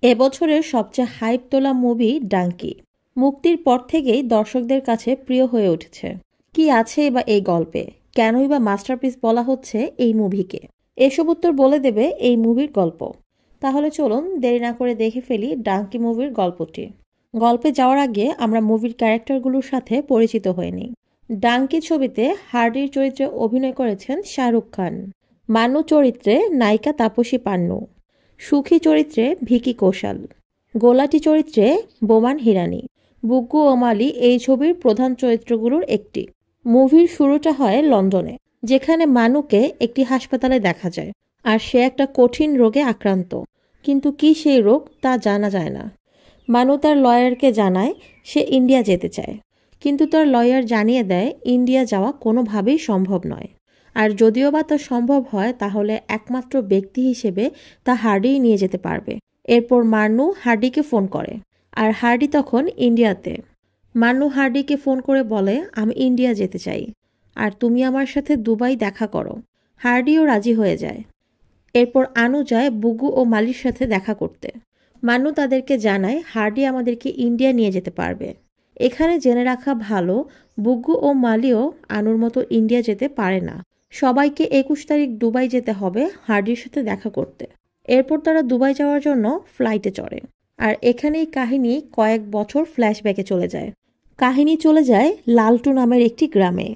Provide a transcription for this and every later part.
এবছরের সবচেয়ে হাইপ তোলা মুভি ডাঙ্কি। মুক্তির পর থেকেই দর্শকদের কাছে প্রিয় হয়ে উঠেছে। কি আছে বা এই গল্পে, কেনই বা মাস্টারপিস বলা হচ্ছে এই মুভিকে? এসব উত্তর বলে দেবে এই মুভির গল্প। তাহলে চলুন দেরি না করে দেখে ফেলি ডাঙ্কি মুভির গল্পটি। গল্পে যাওয়ার আগে আমরা মুভির ক্যারেক্টারগুলোর সাথে পরিচিত হয়ে নিই। ডাঙ্কি ছবিতে হার্ডির চরিত্রে অভিনয় করেছেন শাহরুখ খান। মানু চরিত্রে নায়িকা তাপসী পান্নু। সুখী চরিত্রে ভিকি কৌশল। গোলাটি চরিত্রে বোমান হিরানি। বুগ্গু ও মালি এই ছবির প্রধান চরিত্রগুলোর একটি। মুভির শুরুটা হয় লন্ডনে, যেখানে মানুকে একটি হাসপাতালে দেখা যায়, আর সে একটা কঠিন রোগে আক্রান্ত। কিন্তু কি সেই রোগ তা জানা যায় না। মানু তার লয়ারকে জানায় সে ইন্ডিয়া যেতে চায়, কিন্তু তার লয়ার জানিয়ে দেয় ইন্ডিয়া যাওয়া কোনোভাবেই সম্ভব নয়। আর যদিও বা তা সম্ভব হয়, তাহলে একমাত্র ব্যক্তি হিসেবে তা হার্ডিই নিয়ে যেতে পারবে। এরপর মান্নু হার্ডিকে ফোন করে, আর হার্ডি তখন ইন্ডিয়াতে। মান্নু হার্ডিকে ফোন করে বলে, আমি ইন্ডিয়া যেতে চাই, আর তুমি আমার সাথে দুবাই দেখা করো। হার্ডিও রাজি হয়ে যায়। এরপর আনু যায় বুগু ও মালির সাথে দেখা করতে। মান্নু তাদেরকে জানায় হার্ডি আমাদেরকে ইন্ডিয়া নিয়ে যেতে পারবে। এখানে জেনে রাখা ভালো, বুগু ও মালিও আনুর মতো ইন্ডিয়া যেতে পারে না। সবাইকে 21 তারিখ দুবাই যেতে হবে হার্ডির সাথে দেখা করতে। এরপর তারা দুবাই যাওয়ার জন্য ফ্লাইটে চড়ে। আর এখানেই কাহিনী কয়েক বছর ফ্ল্যাশব্যাকে চলে যায়। কাহিনী চলে যায় লালটু নামের একটি গ্রামে,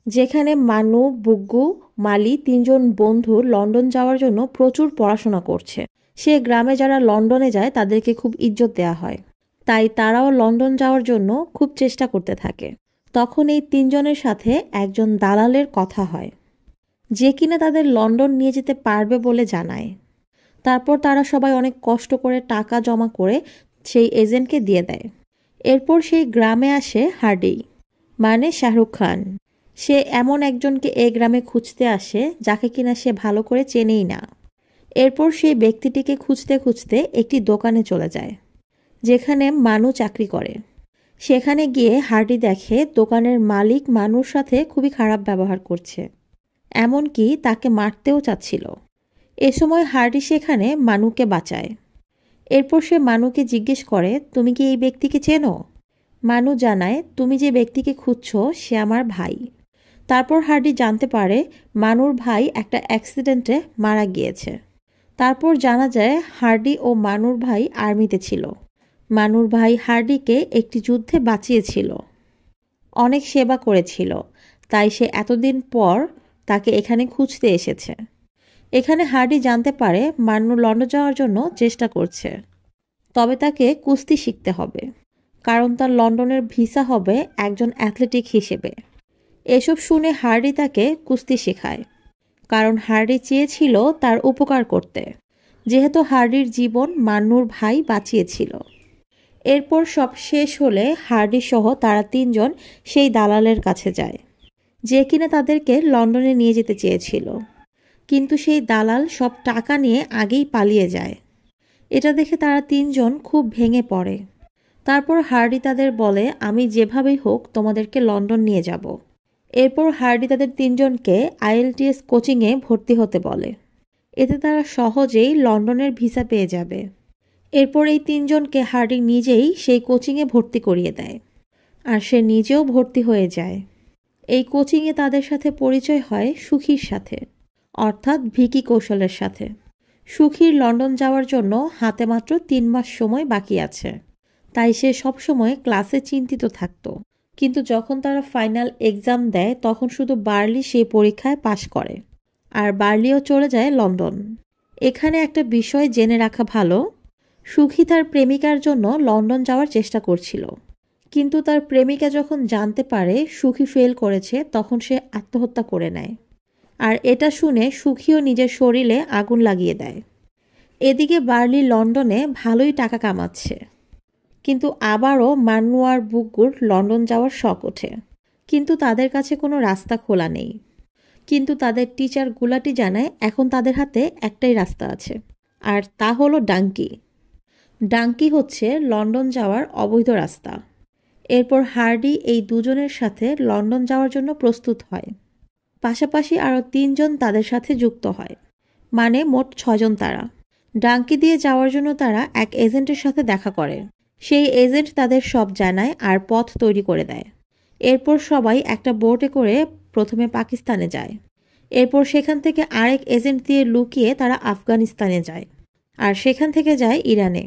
যেখানে মানু, বুগ্গু, মালি তিনজন বন্ধু লন্ডন যাওয়ার জন্য প্রচুর পড়াশোনা করছে। সে গ্রামে যারা লন্ডনে যায় তাদেরকে খুব ইজ্জত দেওয়া হয়, তাই তারাও লন্ডন যাওয়ার জন্য খুব চেষ্টা করতে থাকে। তখন এই তিনজনের সাথে একজন দালালের কথা হয়, যে কিনা তাদের লন্ডন নিয়ে যেতে পারবে বলে জানায়। তারপর তারা সবাই অনেক কষ্ট করে টাকা জমা করে সেই এজেন্টকে দিয়ে দেয়। এরপর সেই গ্রামে আসে হার্ডি, মানে শাহরুখ খান। সে এমন একজনকে এই গ্রামে খুঁজতে আসে যাকে কিনা সে ভালো করে চেনেই না। এরপর সেই ব্যক্তিটিকে খুঁজতে খুঁজতে একটি দোকানে চলে যায়, যেখানে মানু চাকরি করে। সেখানে গিয়ে হার্ডি দেখে দোকানের মালিক মানুর সাথে খুবই খারাপ ব্যবহার করছে, এমনকি তাকে মারতেও চাচ্ছিল। এ সময় হার্ডি সেখানে মানুকে বাঁচায়। এরপর সে মানুকে জিজ্ঞেস করে, তুমি কি এই ব্যক্তিকে চেনো? মানু জানায়, তুমি যে ব্যক্তিকে খুঁজছো সে আমার ভাই। তারপর হার্ডি জানতে পারে মানুর ভাই একটা অ্যাক্সিডেন্টে মারা গিয়েছে। তারপর জানা যায় হার্ডি ও মানুর ভাই আর্মিতে ছিল। মানুর ভাই হার্ডিকে একটি যুদ্ধে বাঁচিয়েছিল, অনেক সেবা করেছিল, তাই সে এতদিন পর তাকে এখানে খুঁজতে এসেছে। এখানে হার্ডি জানতে পারে মান্নু লন্ডন যাওয়ার জন্য চেষ্টা করছে, তবে তাকে কুস্তি শিখতে হবে, কারণ তার লন্ডনের ভিসা হবে একজন অ্যাথলেটিক হিসেবে। এসব শুনে হার্ডি তাকে কুস্তি শেখায়, কারণ হার্ডি চেয়েছিল তার উপকার করতে, যেহেতু হার্ডির জীবন মান্নুর ভাই বাঁচিয়েছিল। এরপর সব শেষ হলে হার্ডি সহ তারা তিনজন সেই দালালের কাছে যায়, যে কিনা তাদেরকে লন্ডনে নিয়ে যেতে চেয়েছিল। কিন্তু সেই দালাল সব টাকা নিয়ে আগেই পালিয়ে যায়। এটা দেখে তারা তিনজন খুব ভেঙে পড়ে। তারপর হার্ডি তাদের বলে, আমি যেভাবেই হোক তোমাদেরকে লন্ডন নিয়ে যাব। এরপর হার্ডি তাদের তিনজনকে IELTS কোচিংয়ে ভর্তি হতে বলে। এতে তারা সহজেই লন্ডনের ভিসা পেয়ে যাবে। এরপর এই তিনজনকে হার্ডি নিজেই সেই কোচিংয়ে ভর্তি করিয়ে দেয়, আর সে নিজেও ভর্তি হয়ে যায়। এই কোচিংয়ে তাদের সাথে পরিচয় হয় সুখীর সাথে, অর্থাৎ ভিকি কৌশলের সাথে। সুখীর লন্ডন যাওয়ার জন্য হাতে মাত্র 3 মাস সময় বাকি আছে, তাই সে সবসময় ক্লাসে চিন্তিত থাকত। কিন্তু যখন তারা ফাইনাল এক্সাম দেয় তখন শুধু বার্লি সেই পরীক্ষায় পাশ করে, আর বার্লিও চলে যায় লন্ডন। এখানে একটা বিষয় জেনে রাখা ভালো, সুখী তার প্রেমিকার জন্য লন্ডন যাওয়ার চেষ্টা করছিল, কিন্তু তার প্রেমিকা যখন জানতে পারে সুখী ফেল করেছে তখন সে আত্মহত্যা করে নেয়। আর এটা শুনে সুখীও নিজের শরীরে আগুন লাগিয়ে দেয়। এদিকে বার্লি লন্ডনে ভালোই টাকা কামাচ্ছে, কিন্তু আবারও মান্নু আর বুগ্গুর লন্ডন যাওয়ার শখ ওঠে। কিন্তু তাদের কাছে কোনো রাস্তা খোলা নেই। কিন্তু তাদের টিচার গুলাটি জানায় এখন তাদের হাতে একটাই রাস্তা আছে, আর তা হলো ডাঙ্কি। ডাঙ্কি হচ্ছে লন্ডন যাওয়ার অবৈধ রাস্তা। এরপর হার্ডি এই দুজনের সাথে লন্ডন যাওয়ার জন্য প্রস্তুত হয়। পাশাপাশি আরও 3 জন তাদের সাথে যুক্ত হয়, মানে মোট 6 জন তারা, ডাঙ্কি দিয়ে যাওয়ার জন্য তারা এক এজেন্টের সাথে দেখা করে। সেই এজেন্ট তাদের সব জানায় আর পথ তৈরি করে দেয়। এরপর সবাই একটা বোটে করে প্রথমে পাকিস্তানে যায়। এরপর সেখান থেকে আরেক এজেন্ট দিয়ে লুকিয়ে তারা আফগানিস্তানে যায়, আর সেখান থেকে যায় ইরানে।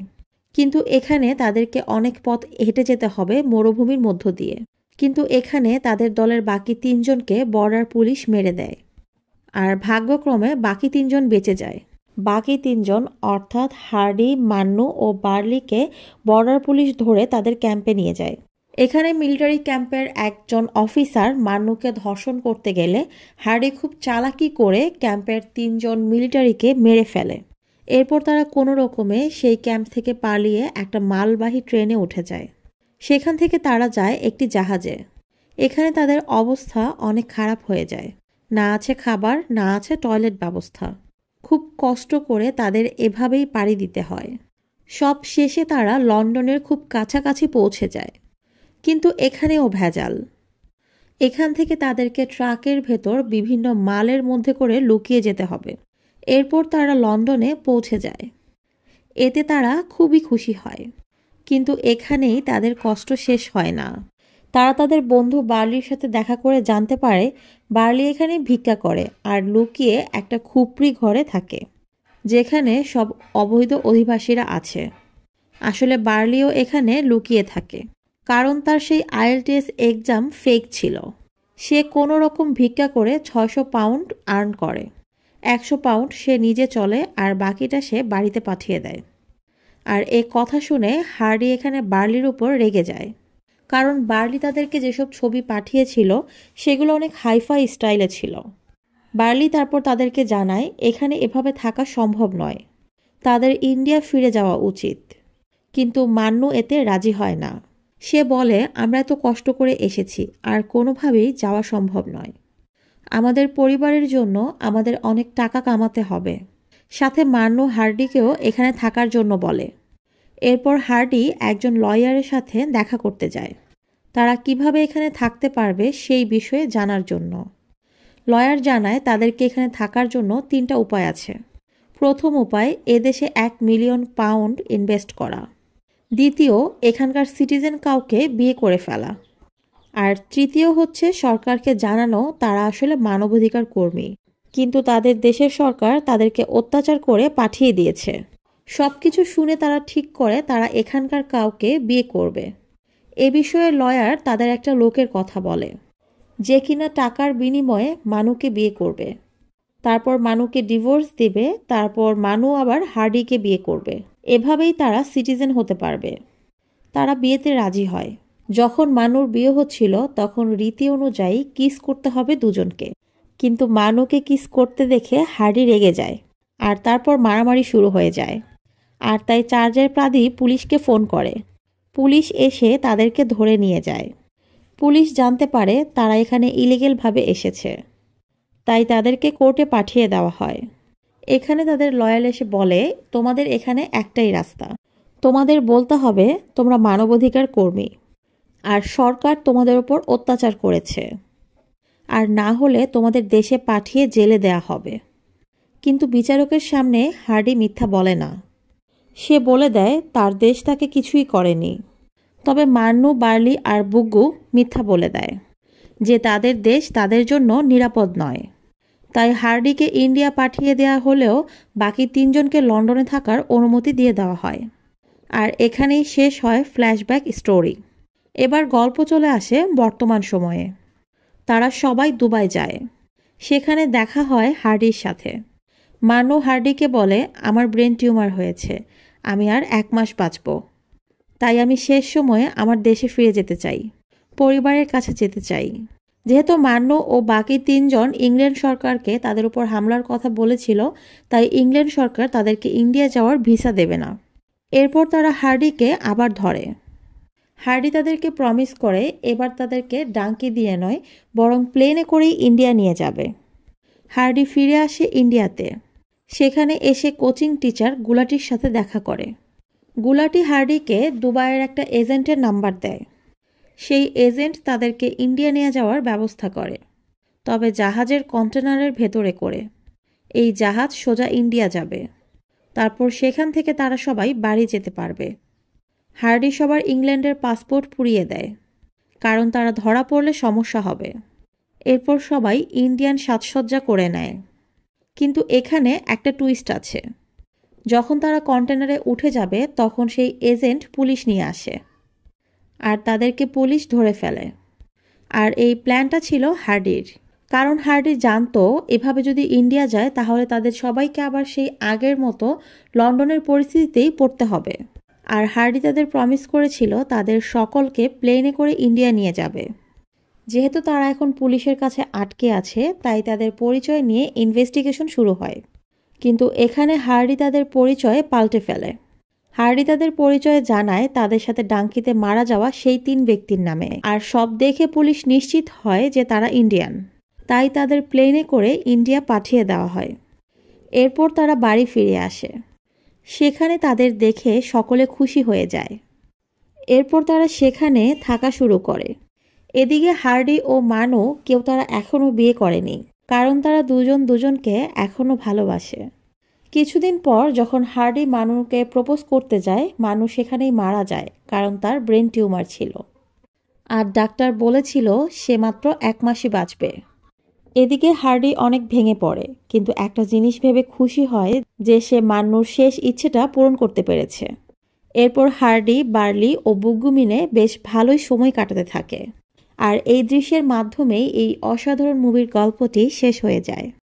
কিন্তু এখানে তাদেরকে অনেক পথ হেঁটে যেতে হবে মরুভূমির মধ্য দিয়ে। কিন্তু এখানে তাদের দলের বাকি 3 জনকে বর্ডার পুলিশ মেরে দেয়, আর ভাগ্যক্রমে বাকি 3 জন বেঁচে যায়। বাকি 3 জন অর্থাৎ হার্ডি, মান্নু ও বার্লিকে বর্ডার পুলিশ ধরে তাদের ক্যাম্পে নিয়ে যায়। এখানে মিলিটারি ক্যাম্পের একজন অফিসার মান্নুকে ধর্ষণ করতে গেলে হার্ডি খুব চালাকি করে ক্যাম্পের 3 জন মিলিটারিকে মেরে ফেলে। এরপর তারা কোনো রকমে সেই ক্যাম্প থেকে পালিয়ে একটা মালবাহী ট্রেনে উঠে যায়। সেখান থেকে তারা যায় একটি জাহাজে। এখানে তাদের অবস্থা অনেক খারাপ হয়ে যায়। না আছে খাবার, না আছে টয়লেট ব্যবস্থা। খুব কষ্ট করে তাদের এভাবেই পাড়ি দিতে হয়। সব শেষে তারা লন্ডনের খুব কাছাকাছি পৌঁছে যায়। কিন্তু এখানেও ভেজাল। এখান থেকে তাদেরকে ট্রাকের ভেতর বিভিন্ন মালের মধ্যে করে লুকিয়ে যেতে হবে। এরপর তারা লন্ডনে পৌঁছে যায়। এতে তারা খুবই খুশি হয়। কিন্তু এখানেই তাদের কষ্ট শেষ হয় না। তারা তাদের বন্ধু বার্লির সাথে দেখা করে জানতে পারে বার্লি এখানে ভিক্ষা করে আর লুকিয়ে একটা খুপড়ি ঘরে থাকে, যেখানে সব অবৈধ অধিবাসীরা আছে। আসলে বার্লিও এখানে লুকিয়ে থাকে, কারণ তার সেই IELTS এক্সাম ফেক ছিল। সে কোনো রকম ভিক্ষা করে 600 পাউন্ড আর্ন করে। 100 পাউন্ড সে নিজে চলে আর বাকিটা সে বাড়িতে পাঠিয়ে দেয়। আর এ কথা শুনে হার্ডি এখানে বার্লির উপর রেগে যায়, কারণ বার্লি তাদেরকে যেসব ছবি পাঠিয়েছিল সেগুলো অনেক হাইফাই স্টাইলে ছিল। বার্লি তারপর তাদেরকে জানায় এখানে এভাবে থাকা সম্ভব নয়, তাদের ইন্ডিয়া ফিরে যাওয়া উচিত। কিন্তু মান্নু এতে রাজি হয় না। সে বলে আমরা এত কষ্ট করে এসেছি, আর কোনোভাবেই যাওয়া সম্ভব নয়। আমাদের পরিবারের জন্য আমাদের অনেক টাকা কামাতে হবে। সাথে মান্নু হার্ডিকেও এখানে থাকার জন্য বলে। এরপর হার্ডি একজন লয়ারের সাথে দেখা করতে যায়, তারা কিভাবে এখানে থাকতে পারবে সেই বিষয়ে জানার জন্য। লয়ার জানায় তাদেরকে এখানে থাকার জন্য 3টা উপায় আছে। প্রথম উপায় এদেশে 1 মিলিয়ন পাউন্ড ইনভেস্ট করা। দ্বিতীয়, এখানকার সিটিজেন কাউকে বিয়ে করে ফেলা। আর তৃতীয় হচ্ছে সরকারকে জানানো তারা আসলে মানবাধিকার কর্মী, কিন্তু তাদের দেশের সরকার তাদেরকে অত্যাচার করে পাঠিয়ে দিয়েছে। সবকিছু শুনে তারা ঠিক করে তারা এখানকার কাউকে বিয়ে করবে। এ বিষয়ে লয়ার তাদের একটা লোকের কথা বলে, যে কিনা টাকার বিনিময়ে মানুকে বিয়ে করবে। তারপর মানুকে ডিভোর্স দিবে, তারপর মানু আবার হার্ডিকে বিয়ে করবে। এভাবেই তারা সিটিজেন হতে পারবে। তারা বিয়েতে রাজি হয়। যখন মানুর বিয়ে হচ্ছিল তখন রীতি অনুযায়ী কিস করতে হবে দুজনকে, কিন্তু মানুকে কিস করতে দেখে হার্ডি রেগে যায়, আর তারপর মারামারি শুরু হয়ে যায়। আর তাই চার্জের প্রাদি পুলিশকে ফোন করে। পুলিশ এসে তাদেরকে ধরে নিয়ে যায়। পুলিশ জানতে পারে তারা এখানে ইলিগেলভাবে এসেছে, তাই তাদেরকে কোর্টে পাঠিয়ে দেওয়া হয়। এখানে তাদের লয়াল এসে বলে তোমাদের এখানে একটাই রাস্তা, তোমাদের বলতে হবে তোমরা মানবাধিকার কর্মী, আর সরকার তোমাদের উপর অত্যাচার করেছে, আর না হলে তোমাদের দেশে পাঠিয়ে জেলে দেয়া হবে। কিন্তু বিচারকের সামনে হার্ডি মিথ্যা বলে না। সে বলে দেয় তার দেশ তাকে কিছুই করেনি। তবে মান্নু, বার্লি আর বুগ্গু মিথ্যা বলে দেয় যে তাদের দেশ তাদের জন্য নিরাপদ নয়। তাই হার্ডিকে ইন্ডিয়া পাঠিয়ে দেয়া হলেও বাকি 3 জনকে লন্ডনে থাকার অনুমতি দিয়ে দেওয়া হয়। আর এখানেই শেষ হয় ফ্ল্যাশব্যাক স্টোরি। এবার গল্প চলে আসে বর্তমান সময়ে। তারা সবাই দুবাই যায়। সেখানে দেখা হয় হার্ডির সাথে। মান্নু হার্ডিকে বলে আমার ব্রেন টিউমার হয়েছে, আমি আর 1 মাস বাঁচব। তাই আমি শেষ সময়ে আমার দেশে ফিরে যেতে চাই, পরিবারের কাছে যেতে চাই। যেহেতু মান্নু ও বাকি 3 জন ইংল্যান্ড সরকারকে তাদের উপর হামলার কথা বলেছিল, তাই ইংল্যান্ড সরকার তাদেরকে ইন্ডিয়া যাওয়ার ভিসা দেবে না। এরপর তারা হার্ডিকে আবার ধরে। হার্ডি তাদেরকে প্রমিস করে এবার তাদেরকে ডাঙ্কি দিয়ে নয়, বরং প্লেনে করেই ইন্ডিয়া নিয়ে যাবে। হার্ডি ফিরে আসে ইন্ডিয়াতে। সেখানে এসে কোচিং টিচার গুলাটির সাথে দেখা করে। গুলাটি হার্ডিকে দুবাইয়ের একটা এজেন্টের নাম্বার দেয়। সেই এজেন্ট তাদেরকে ইন্ডিয়া নিয়ে যাওয়ার ব্যবস্থা করে, তবে জাহাজের কন্টেনারের ভেতরে করে। এই জাহাজ সোজা ইন্ডিয়া যাবে। তারপর সেখান থেকে তারা সবাই বাড়ি যেতে পারবে। হার্ডি সবার ইংল্যান্ডের পাসপোর্ট পুড়িয়ে দেয়, কারণ তারা ধরা পড়লে সমস্যা হবে। এরপর সবাই ইন্ডিয়ান সাজসজ্জা করে নেয়। কিন্তু এখানে একটা টুইস্ট আছে। যখন তারা কন্টেনারে উঠে যাবে তখন সেই এজেন্ট পুলিশ নিয়ে আসে, আর তাদেরকে পুলিশ ধরে ফেলে। আর এই প্ল্যানটা ছিল হার্ডির, কারণ হার্ডি জানতো এভাবে যদি ইন্ডিয়া যায় তাহলে তাদের সবাইকে আবার সেই আগের মতো লন্ডনের পরিস্থিতিতেই পড়তে হবে। আর হার্ডি তাদের প্রমিস করেছিল তাদের সকলকে প্লেনে করে ইন্ডিয়া নিয়ে যাবে। যেহেতু তারা এখন পুলিশের কাছে আটকে আছে, তাই তাদের পরিচয় নিয়ে ইনভেস্টিগেশন শুরু হয়। কিন্তু এখানে হার্ডি তাদের পরিচয় পাল্টে ফেলে। হার্ডি তাদের পরিচয় জানায় তাদের সাথে ডাঙ্কিতে মারা যাওয়া সেই 3 ব্যক্তির নামে, আর সব দেখে পুলিশ নিশ্চিত হয় যে তারা ইন্ডিয়ান। তাই তাদের প্লেনে করে ইন্ডিয়া পাঠিয়ে দেওয়া হয়। এরপর তারা বাড়ি ফিরে আসে। সেখানে তাদের দেখে সকলে খুশি হয়ে যায়। এরপর তারা সেখানে থাকা শুরু করে। এদিকে হার্ডি ও মানু কেউ তারা এখনও বিয়ে করেনি, কারণ তারা দুজন দুজনকে এখনও ভালোবাসে। কিছুদিন পর যখন হার্ডি মানুকে প্রপোজ করতে যায়, মানু সেখানেই মারা যায়, কারণ তার ব্রেন টিউমার ছিল। আর ডাক্তার বলেছিল সে মাত্র 1 মাসই বাঁচবে। এদিকে হার্ডি অনেক ভেঙে পড়ে, কিন্তু একটা জিনিস ভেবে খুশি হয় যে সে মানুর শেষ ইচ্ছেটা পূরণ করতে পেরেছে। এরপর হার্ডি, বার্লি ও বুগ্গু মিলে বেশ ভালোই সময় কাটাতে থাকে। আর এই দৃশ্যের মাধ্যমেই এই অসাধারণ মুভির গল্পটি শেষ হয়ে যায়।